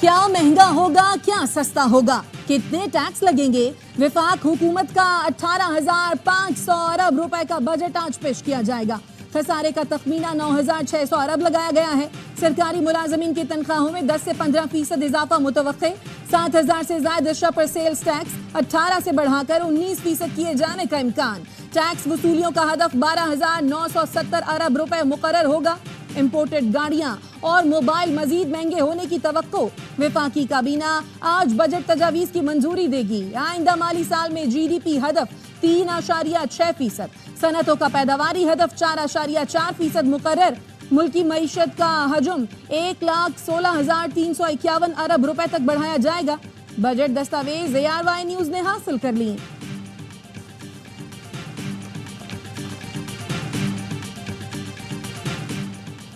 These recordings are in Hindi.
क्या महंगा होगा, क्या सस्ता होगा, कितने टैक्स लगेंगे? विफाक हुकूमत का 18,500 अरब रुपए का बजट आज पेश किया जाएगा। खसारे का तखमीना 9,600 अरब लगाया गया है। सरकारी मुलाजमीन की तनख्वाहों में 10 से 15% इजाफा मुतवक्के। 7,000 से ज्यादा अशया पर सेल्स टैक्स 18 से बढ़ाकर 19% किए जाने का इम्कान। टैक्स वसूलियों का हदफ 12,970 अरब रुपए मुकर्रर होगा। इंपोर्टेड गाड़ियां और मोबाइल मजीद महंगे होने की तवक्को। विफाकी काबीना आज बजट तजावीज की मंजूरी देगी। आइंदा माली साल में GDP हदफ 3.6%, सनतों का पैदावारी हदफ 4.4% मुकर्रर। मुल्की मईशत का हजम 1,16,351 अरब रुपए तक बढ़ाया जाएगा। बजट दस्तावेज ARY न्यूज ने हासिल कर ली।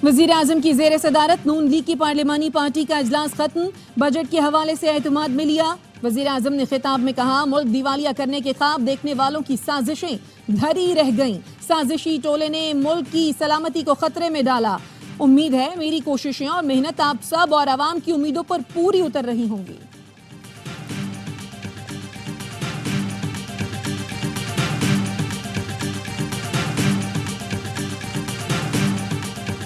वजीर आजम की जेर सदारत नून लीग की पार्लिमानी पार्टी का इजलास खत्म। बजट के हवाले से एतमाद में लिया। वजीर आजम ने खिताब में कहा, मुल्क दिवालिया करने के ख्वाब देखने वालों की साजिशें धरी रह गईं। साजिशी टोले ने मुल्क की सलामती को खतरे में डाला। उम्मीद है मेरी कोशिशें और मेहनत आप सब और आवाम की उम्मीदों पर पूरी उतर रही होंगी।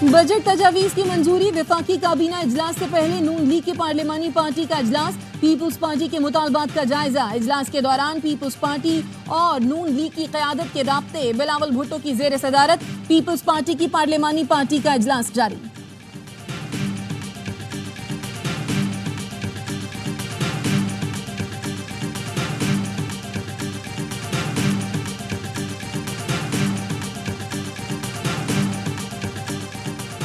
बजट तजावीज की मंजूरी। विफाकी काबीना इजलास से पहले नून लीग की पार्लिमानी पार्टी का इजलास। पीपुल्स पार्टी के मुतालबात का जायजा। इजलास के दौरान पीपुल्स पार्टी और नून लीग की क़यादत के राब्ते। बिलावल भुट्टो की जेर सदारत पीपुल्स पार्टी की पार्लिमानी पार्टी का इजलास जारी।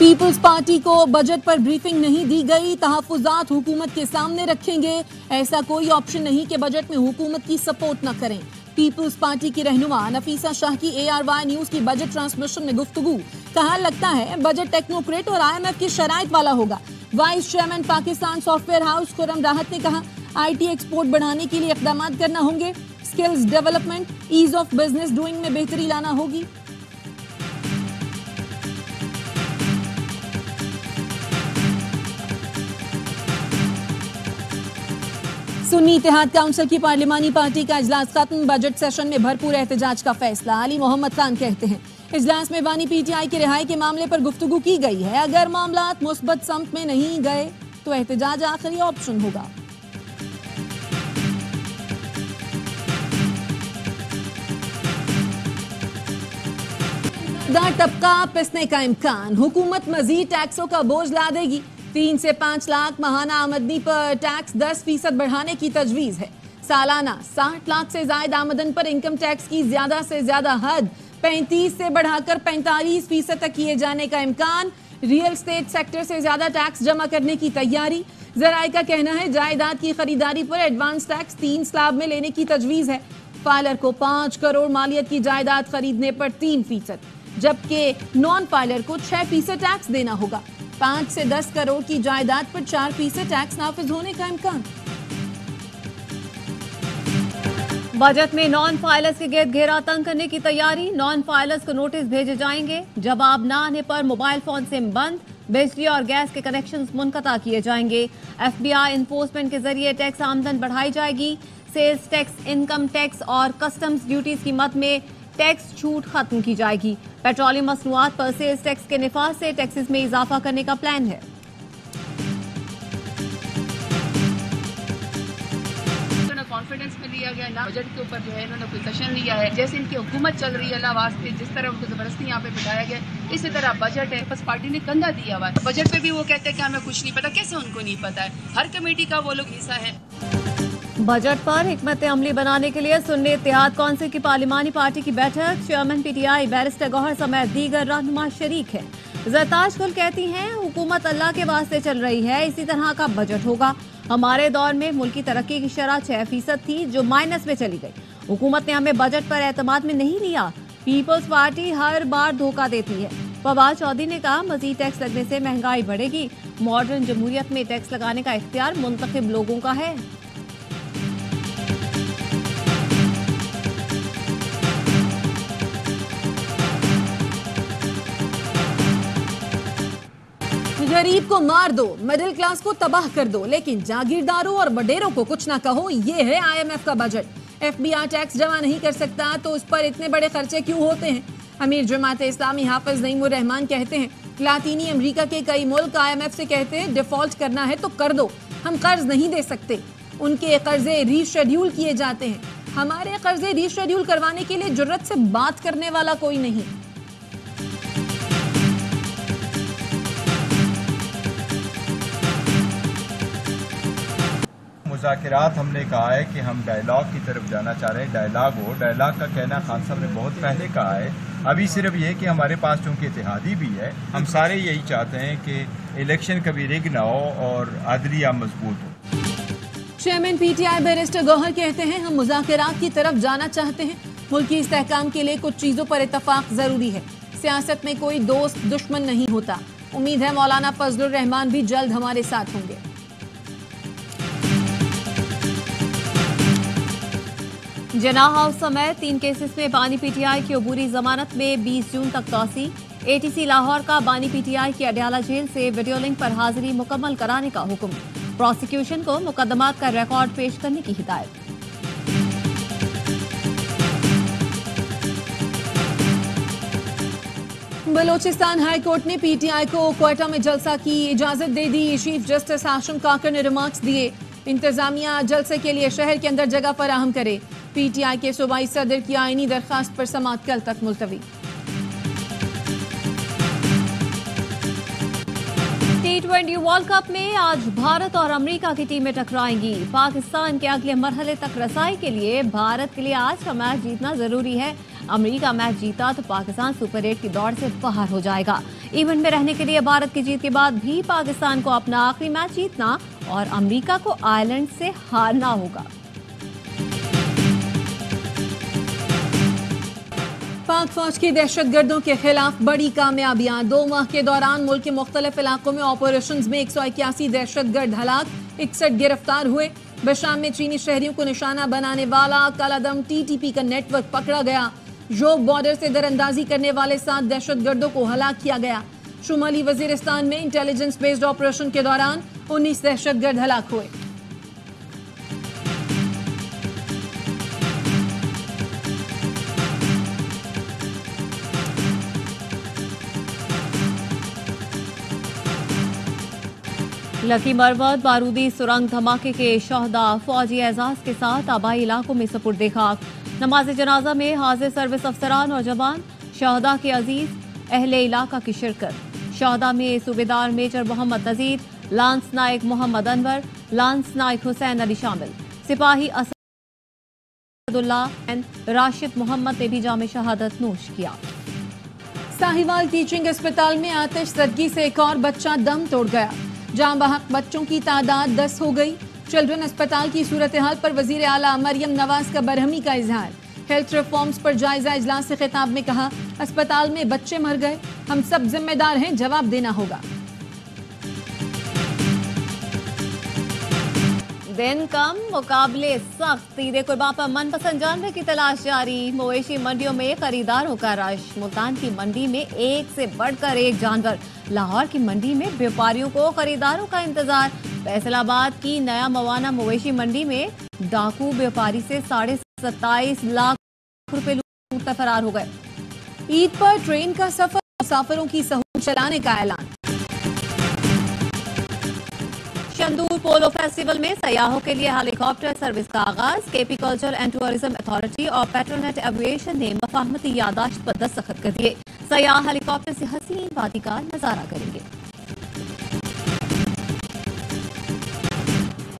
पीपुल्स पार्टी को बजट पर ब्रीफिंग नहीं दी गई। तहफ्फुज़ात हुकूमत के सामने रखेंगे। ऐसा कोई ऑप्शन नहीं कि बजट में हुकूमत की सपोर्ट न करें। पीपुल्स पार्टी की रहनुमा नफीसा शाह की ARY न्यूज की बजट ट्रांसमिशन में गुफ्तगू। कहा, लगता है बजट टेक्नोक्रेट और IMF की शराइत वाला होगा। Vice chairman Pakistan software house Khurram राहत ने कहा, IT एक्सपोर्ट बढ़ाने के लिए इक़दाम करना होंगे। Skills development, ease of business doing में बेहतरी लाना होगी। सुन्नी इत्तेहाद काउंसिल की पार्लिमानी पार्टी का इजलास खत्म। बजट सेशन में भरपूर एहतजाज का फैसला। अली मोहम्मद खान कहते हैं, इजलास में बानी PTI के रिहाई के मामले पर गुफ्तगू की गई है। अगर मामलात मुस्बत समत में नहीं गए तो एहतजाज आखिरी ऑप्शन होगा। तबका पिसने का इम्कान। हुकूमत मजीद टैक्सों का बोझ ला देगी। 3 से 5 लाख माहाना आमदनी पर टैक्स 10% बढ़ाने की तजवीज है। सालाना 60 लाख से ज्यादा आमदन पर इनकम टैक्स की ज्यादा से ज्यादा हद 35 से बढ़ाकर 45% तक किए जाने का इम्कान। रियल स्टेट सेक्टर से ज्यादा टैक्स जमा करने की तैयारी। जराये का कहना है जायदाद की खरीदारी पर एडवांस टैक्स 3 स्लैब में लेने की तजवीज है। फाइलर को 5 करोड़ मालियत की जायदाद खरीदने पर 3%, जबकि नॉन फाइलर को 6% टैक्स देना होगा। 5 से 10 करोड़ की जायदाद पर 4% टैक्स नाफिज होने का इम्कान। बजट में नॉन फाइलर्स के गिर्द घेरा तंग करने की तैयारी। नॉन फाइलर्स को नोटिस भेजे जाएंगे। जवाब न आने पर मोबाइल फोन सिम बंद, बिजली और गैस के कनेक्शंस मुनक़ता किए जाएंगे। FBI इन्फोर्समेंट के जरिए टैक्स आमदन बढ़ाई जाएगी। सेल्स टैक्स, इनकम टैक्स और कस्टम्स ड्यूटीज की मद में टैक्स छूट खत्म की जाएगी। पेट्रोलियम मसनूआत पर सेल्स टैक्स के निफाज से टैक्सेस में इजाफा करने का प्लान है। कॉन्फिडेंस में लिया गया ना, बजट के ऊपर जो है इन्होंने कोई सेशन लिया है। जैसे इनकी हुकूमत चल रही है अल्लाह वास्ते, जिस तरह उनको जबरदस्ती यहाँ पे बिठाया गया, इसी तरह बजट है बस पार्टी ने कंधा दिया हुआ है। बजट पे भी वो कहते हैं कि हमें कुछ नहीं पता। कैसे उनको नहीं पता है? हर कमेटी का वो लोग हिस्सा है। बजट पर हिकमत अमली बनाने के लिए सुन्नी इत्तेहाद काउंसिल की पार्लिमानी पार्टी की बैठक। चेयरमैन PTI बैरिस्टर गौहर समेत दीगर रहनुमा शरीक है। जरताज गुल कहती हैं, हुकूमत अल्लाह के वास्ते चल रही है, इसी तरह का बजट होगा। हमारे दौर में मुल्की तरक्की की शरह 6% थी, जो माइनस में चली गई। हुकूमत ने हमें बजट पर एतमाद में नहीं लिया। पीपल्स पार्टी हर बार धोखा देती है। फवाद चौधरी ने कहा, मजीद टैक्स लगने से महंगाई बढ़ेगी। मॉडर्न जमहूरियत में टैक्स लगाने का इख्तियार मुंतखब लोगों का है। गरीब को मार दो, मिडिल क्लास को तबाह कर दो, लेकिन जागीरदारों और बडेरों को कुछ ना कहो, ये है IMF का बजट। FBI टैक्स जमा नहीं कर सकता तो उस पर इतने बड़े खर्चे क्यों होते हैं? अमीर जमात इस्लामी हाफिज नईमुर रहमान कहते हैं, लातीनी अमेरिका के कई मुल्क IMF से कहते हैं डिफॉल्ट करना है तो कर दो, हम कर्ज नहीं दे सकते। उनके कर्जे रीशेड्यूल किए जाते हैं, हमारे कर्जे रीशेड्यूल करवाने के लिए जुर्रत से बात करने वाला कोई नहीं। मुज़ाकिरात हमने कहा है कि हम डायलॉग की तरफ जाना चाह रहे हैं, डायलॉग हो। डायलॉग का कहना खान साहब ने बहुत पहले कहा है, अभी सिर्फ ये कि हमारे पास चूँकि इत्तेहादी भी है, हम सारे यही चाहते हैं कि इलेक्शन कभी रिग ना हो और अदलिया मजबूत हो। चेयरमैन PTI बैरिस्टर गौहर कहते हैं, हम मुज़ाकिरात की तरफ जाना चाहते हैं, मुल्क की इस्तेहकाम के लिए कुछ चीज़ों पर इत्तफाक ज़रूरी है, सियासत में कोई दोस्त दुश्मन नहीं होता। उम्मीद है मौलाना फजलुर रहमान भी जल्द हमारे साथ होंगे। जना हाउस समेत 3 केसेस में बानी PTI की अबूरी जमानत में 20 जून तक तौसी। ATC लाहौर का बानी PTI की अडयाला जेल से वीडियो लिंक पर हाजिरी मुकम्मल कराने का हुक्म। प्रोसिक्यूशन को मुकदमात का रिकॉर्ड पेश करने की हिदायत। बलोचिस्तान हाई कोर्ट ने PTI को क्वेटा में जलसा की इजाजत दे दी। चीफ जस्टिस हाशिम काकर ने रिमार्क्स दिए, इंतजामिया जलसे के लिए शहर के अंदर जगह फराहम करे। PTI के सूबाई सदर की आईनी दरखास्त पर समाअत कल तक मुलतवी। T20 वर्ल्ड कप में आज भारत और अमेरिका की टीमें टकराएंगी। पाकिस्तान के अगले मरहले तक रसाई के लिए भारत के लिए आज का मैच जीतना जरूरी है। अमेरिका मैच जीता तो पाकिस्तान सुपर 8 की दौड़ से बाहर हो जाएगा। इवेंट में रहने के लिए भारत की जीत के बाद भी पाकिस्तान को अपना आखिरी मैच जीतना और अमेरिका को आयरलैंड से हारना होगा। पाक फौज की दहशतगर्दों के खिलाफ बड़ी कामयाबियां। 2 माह के दौरान मुल्क के मुख्तलिफ इलाकों में ऑपरेशंस में 181 दहशतगर्द हलाक, 61 गिरफ्तार हुए। बशाम में चीनी शहरियों को निशाना बनाने वाला कलादम TTP का नेटवर्क पकड़ा गया। जोब बॉर्डर से दरअंदाजी करने वाले 7 दहशतगर्दों को हलाक किया गया। शुमाली वजीरिस्तान में इंटेलिजेंस बेस्ड ऑपरेशन के दौरान 19 दहशतगर्द हलाक हुए। लकी मरवत बारूदी सुरंग धमाके के शहदा फौजी एजाज के साथ आबाई इलाकों में सपुर्दे खाक। नमाज जनाजा में हाजिर सर्विस अफसरान और जवान, शहदा के अजीज, अहले इलाका की शिरकत। शहदा में सूबेदार मेजर मोहम्मद नजीर, लांस नायक मोहम्मद अनवर, लांस नायक हुसैन अली शामिल। सिपाही असदुल्ला राशिद मोहम्मद ने भी जाम शहादत नोश किया। साहिवाल टीचिंग अस्पताल में आतिश ज़दगी से एक और बच्चा दम तोड़ गया। जाम बहक बच्चों की तादाद 10 हो गई। चिल्ड्रन अस्पताल की सूरत हाल पर वजीर आला मरियम नवाज का बरहमी का इजहार। हेल्थ रिफॉर्म्स पर जायजा इजलास से खिताब में कहा, अस्पताल में बच्चे मर गए, हम सब जिम्मेदार हैं, जवाब देना होगा। दिन कम मुकाबले सख्त। ईद कुर्बान पर मनपसंद जानवर की तलाश जारी। मवेशी मंडियों में खरीदारों का रश। मुल्तान की मंडी में एक से बढ़कर एक जानवर। लाहौर की मंडी में व्यापारियों को खरीदारों का इंतजार। फैसलाबाद की नया मवाना मवेशी मंडी में डाकू व्यापारी से 27.5 लाख रुपए लूट कर फरार हो गए। ईद पर ट्रेन का सफर, मुसाफिरों की सहूलत चलाने का ऐलान। शंदूर पोलो फेस्टिवल में सयाहों के लिए हेलीकॉप्टर सर्विस का आगाज। KP culture and tourism authority और पेट्रोनेट एविएशन ने मफाहमती यादाश्त पर दस्तखत कर दिए। सयाह हेलीकॉप्टर से हसीन वादी का नजारा करेंगे।